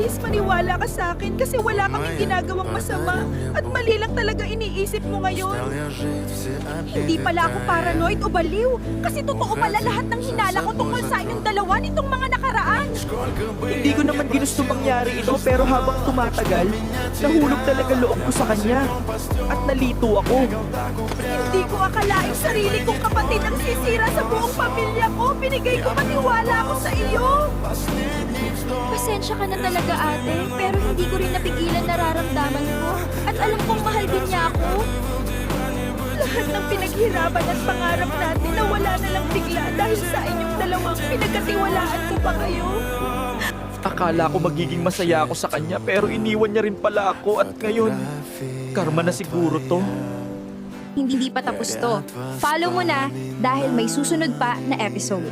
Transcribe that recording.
Please, maniwala ka sa akin kasi wala kaming ginagawang masama at mali lang talaga iniisip mo ngayon. Hindi pala ako paranoid o baliw kasi totoo pala lahat ng hinala ko tungkol sa inyong dalawa nitong mga nakaraan. Hindi ko naman ginusto mangyari ito pero habang tumatagal, nahulog talaga loob ko sa kanya. At nalito ako. Hindi ko akalaing sarili kong kapatid ang sisira sa buong pamilya ko. Binigay ko maniwala ko sa iyo. Pasensya ka na talaga, ate, pero hindi ko rin napigilan nararamdaman ko. At alam kong mahal din niya ako. Lahat ng pinaghirapan at pangarap natin nawala na lang bigla dahil sa inyong dalawang pinagkatiwalaan ko pa kayo. Akala ko magiging masaya ako sa kanya pero iniwan niya rin pala ako at ngayon, karma na siguro to. Hindi pa tapos to. Follow mo na dahil may susunod pa na episode.